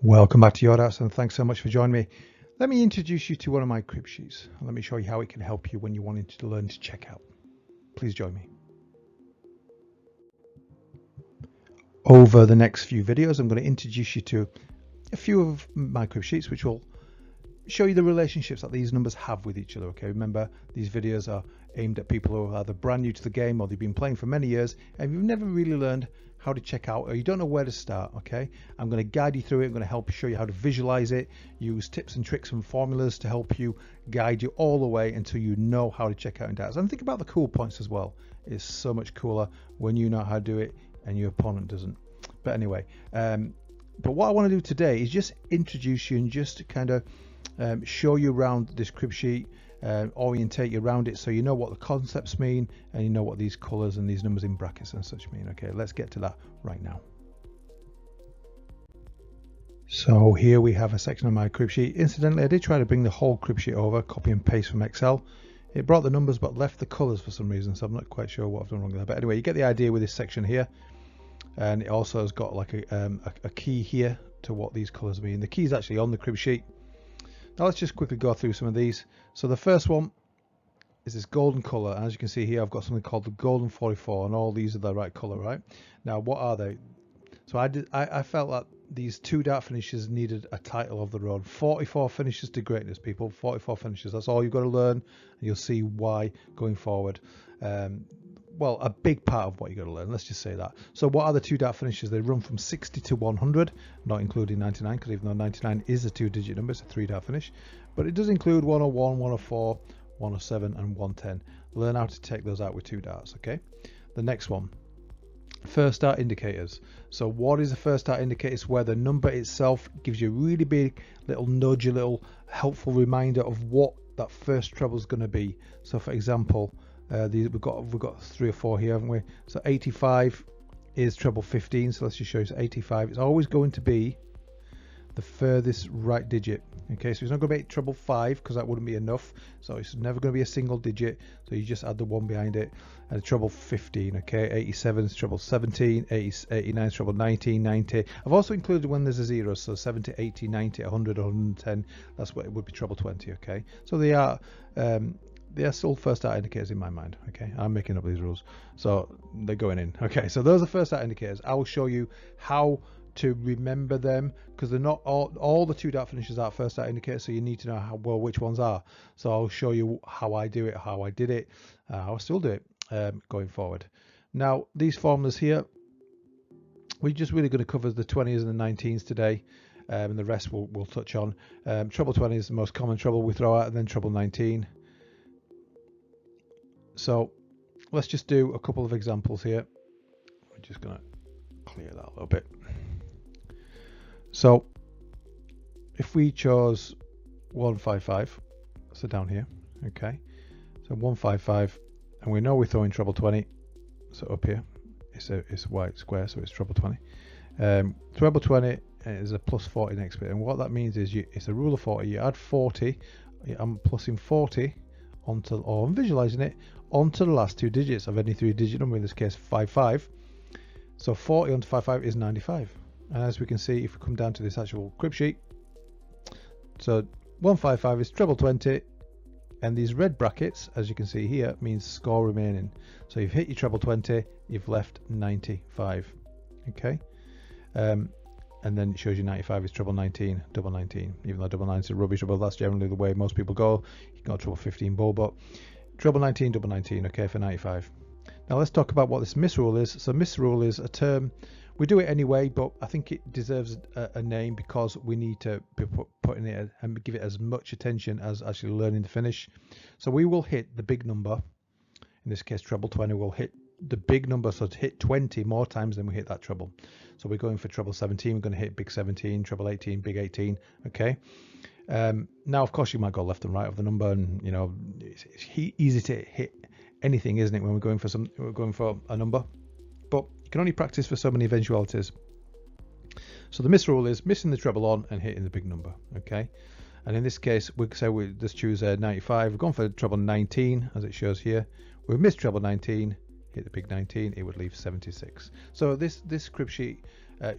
Welcome back to Yodas, and thanks so much for joining me. Let me introduce you to one of my crib sheets, and let me show you how it can help you when you're wanting to learn to check out. Please join me. Over the next few videos, I'm going to introduce you to a few of my crib sheets, which will show you the relationships that these numbers have with each other. Okay, remember, these videos are aimed at people who are either brand new to the game or they've been playing for many years and you've never really learned how to check out or you don't know where to start. Okay, I'm going to guide you through it. I'm going to help show you how to visualize it, use tips and tricks and formulas to help you guide you all the way until you know how to check out in DATS. And think about the cool points as well. It's so much cooler when you know how to do it and your opponent doesn't. But anyway, but what I want to do today is just introduce you and just kind of show you around this crib sheet, orientate you around it so you know what the concepts mean and you know what these colors and these numbers in brackets and such mean. Okay, let's get to that right now. So here we have a section of my crib sheet. Incidentally, I did try to bring the whole crib sheet over, copy and paste from Excel. It brought the numbers but left the colors for some reason, so I'm not quite sure what I've done wrong there. But anyway, you get the idea with this section here, and it also has got like a key here to what these colors mean. The key is actually on the crib sheet. Now let's just quickly go through some of these. So the first one is this golden color, and as you can see here I've got something called the golden 44, and all these are the right color, right? Now what are they? So I felt that these two dart finishes needed a title of their own. 44 finishes to greatness, people. 44 finishes, that's all you've got to learn, and you'll see why going forward. Well, a big part of what you got to learn, let's just say that. So what are the two dart finishes? They run from 60 to 100, not including 99, because even though 99 is a two-digit number, it's a three-dart finish, but it does include 101, 104, 107 and 110. Learn how to take those out with two darts. Okay, the next one, first dart indicators. So what is a first dart indicator? It's where the number itself gives you a really big little nudge, a little helpful reminder of what that first treble is going to be. So for example, we've got 3 or 4 here, haven't we? So 85 is treble 15. So let's just show you. So 85 is always going to be the furthest right digit. Okay, so it's not going to be treble 5 because that wouldn't be enough. So it's never going to be a single digit. So you just add the 1 behind it. And treble 15. Okay, 87 is treble 17. 89 is treble 19, 90. I've also included when there's a 0. So 70, 80, 90, 100, 110. That's what it would be, treble 20. Okay, so they are still first dart indicators in my mind. Okay, I'm making up these rules, so they're going in. Okay, so those are first dart indicators. I will show you how to remember them because they're not all the two dart finishes are first dart indicators, so you need to know how well which ones are. So I'll show you how I do it, how I did it, how I still do it going forward. Now these formulas here, we're just really going to cover the 20s and the 19s today, and the rest we'll touch on. Treble 20 is the most common treble we throw out, and then treble 19. So let's just do a couple of examples here. I'm just going to clear that a little bit. So if we chose 155, so down here, okay, so 155, and we know we're throwing treble 20, so up here it's a white square, so it's treble 20. Treble 20 is a plus 40 next bit, and what that means is it's a rule of 40. You add 40, I'm plussing 40 onto, or I'm visualizing it onto the last two digits of any three-digit number, in this case 55. So 40 onto 55 is 95. And as we can see, if we come down to this actual crib sheet, so 155 is treble 20, and these red brackets, as you can see here, means score remaining. So you've hit your treble 20, you've left 95. Okay, and then it shows you 95 is treble 19, double 19. Even though double 9 is a rubbish double, that's generally the way most people go. You can go treble 15 bull, but treble 19, double 19, okay, for 95. Now let's talk about what this misrule is. So misrule is a term, we do it anyway, but I think it deserves a name because we need to be putting it and give it as much attention as actually learning the finish. So we will hit the big number, in this case treble 20, will hit the big number, so to hit 20 more times than we hit that treble. So we're going for treble 17, we're going to hit big 17, treble 18, big 18, okay. Now of course you might go left and right of the number, and you know it's easy to hit anything, isn't it, when we're going for a number, but you can only practice for so many eventualities. So the misrule is missing the treble on and hitting the big number, okay. And in this case we say we just choose 95, we've gone for treble 19 as it shows here, we've missed treble 19, hit the big 19, it would leave 76. So this crib sheet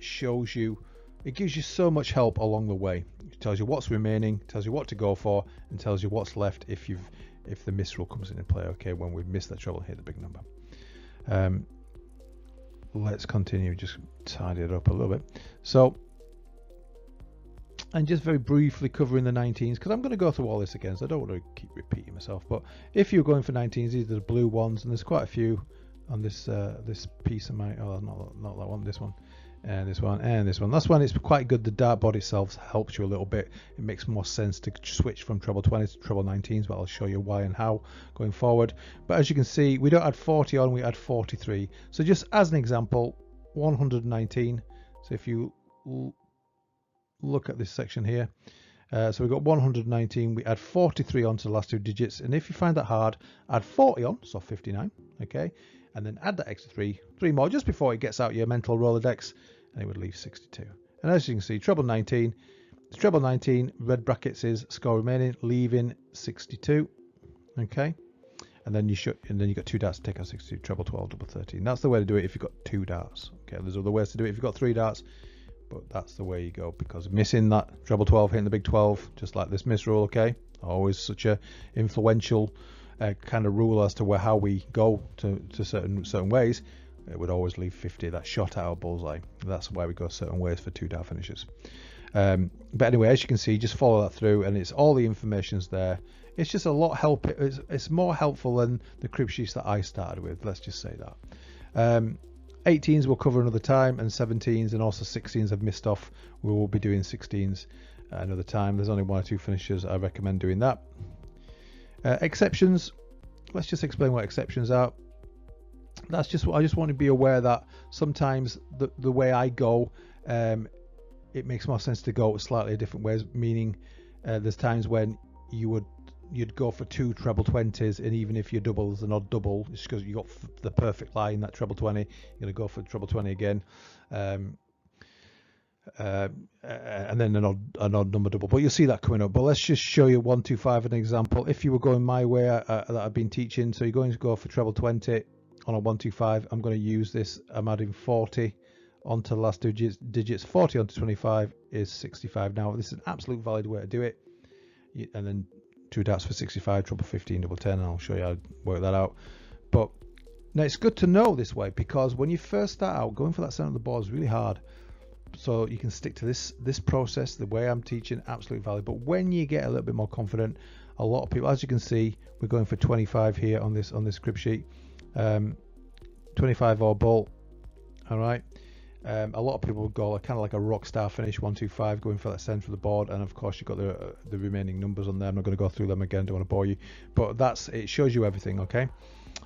shows you it gives you so much help along the way. It tells you what's remaining, tells you what to go for, and tells you what's left if the misroll comes into play. Okay, when we've missed that treble and hit the big number. Let's continue, just tidy it up a little bit. So, and just very briefly covering the 19s, because I'm going to go through all this again, so I don't want to keep repeating myself. But if you're going for 19s, these are the blue ones, and there's quite a few on this this piece of my, oh, not that one, this one, and this one, and this one. That's when it's quite good. The dartboard itself helps you a little bit. It makes more sense to switch from treble 20s to treble 19s, but I'll show you why and how going forward. But as you can see, we don't add 40 on, we add 43. So just as an example, 119. So if you look at this section here, so we've got 119, we add 43 onto the last two digits, and if you find that hard, add 40 on, so 59, okay, and then add that extra three more just before it gets out your mental Rolodex, and it would leave 62. And as you can see, treble 19, treble 19, red brackets is score remaining, leaving 62, okay, and then you got 2 darts to take out 62, treble 12, double 13. That's the way to do it if you've got 2 darts. Okay, there's other ways to do it if you've got 3 darts, but that's the way you go, because missing that treble 12, hitting the big 12, just like this miss rule, okay, always such a influential kind of rule as to how we go to certain ways. It would always leave 50, that shot out of bullseye. That's why we go certain ways for 2 dart finishes. But anyway, as you can see, just follow that through, and it's all the information's there. It's just a lot it's more helpful than the crib sheets that I started with, let's just say that. 18s we'll cover another time, and 17s and also 16s I've missed off. We will be doing 16s another time. There's only 1 or 2 finishers I recommend doing that. Exceptions, let's just explain what exceptions are. That's just what I just want to be aware that sometimes the way I go, it makes more sense to go slightly different ways, meaning there's times when you'd go for 2 treble 20s, and even if your double is an odd double, it's because you got the perfect line, that treble 20, you're going to go for treble 20 again, and then an odd number double. But you'll see that coming up. But let's just show you 1, 2, 5 an example. If you were going my way that I've been teaching, so you're going to go for treble 20 on a 1, 2, 5. I'm going to use this. I'm adding 40 onto the last digits. 40 onto 25 is 65. Now this is an absolute valid way to do it. And then 2 darts for 65, treble 15, double 10, and I'll show you how to work that out. But now it's good to know this way, because when you first start out, going for that center of the board is really hard. So you can stick to this process, the way I'm teaching, absolutely valid. But when you get a little bit more confident, a lot of people, as you can see, we're going for 25 here on this crib sheet, 25 or ball. All right. A lot of people go kind of like a rock star finish, 1, 2, 5, going for that center of the board, and of course you've got the remaining numbers on there. I'm not going to go through them again, don't want to bore you, but it shows you everything. Okay.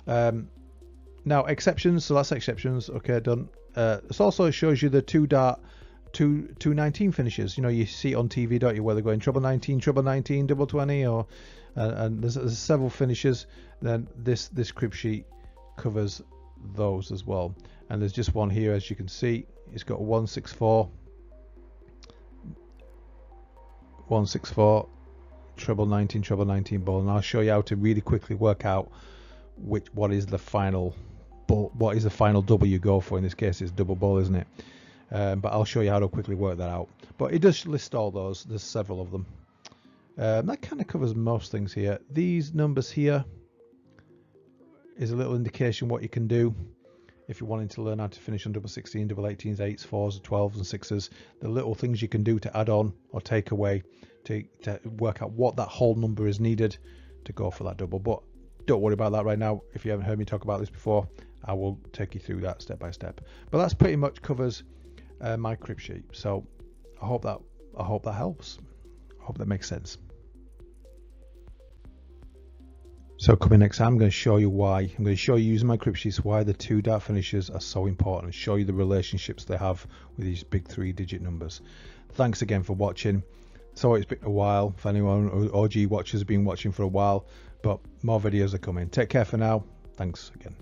Now exceptions, so that's exceptions. Okay, done. It also shows you the 2 dart 219 finishes. You know, you see it on TV, don't you, where they're going treble 19, treble 19, double 20, or and there's several finishes. Then this crib sheet covers those as well, and there's just one here, as you can see. It's got 164, 164, treble 19 ball, and I'll show you how to really quickly work out what is the final ball, what is the final double you go for. In this case it's double ball, isn't it? But I'll show you how to quickly work that out. But it does list all those. There's several of them. That kind of covers most things here. These numbers here is a little indication what you can do if you're wanting to learn how to finish on double 16, double 18s, 8s, 4s, 12s and 6s. The little things you can do to add on or take away to work out what that whole number is needed to go for that double. But don't worry about that right now. If you haven't heard me talk about this before, I will take you through that step by step. But that's pretty much covers my crib sheet. So I hope that helps. I hope that makes sense. So coming next time, I'm going to show you why. I'm going to show you using my crib sheets why the 2 dart finishes are so important, and show you the relationships they have with these big 3-digit numbers. Thanks again for watching. So it's been a while for anyone, OG watchers have been watching for a while, but more videos are coming. Take care for now. Thanks again.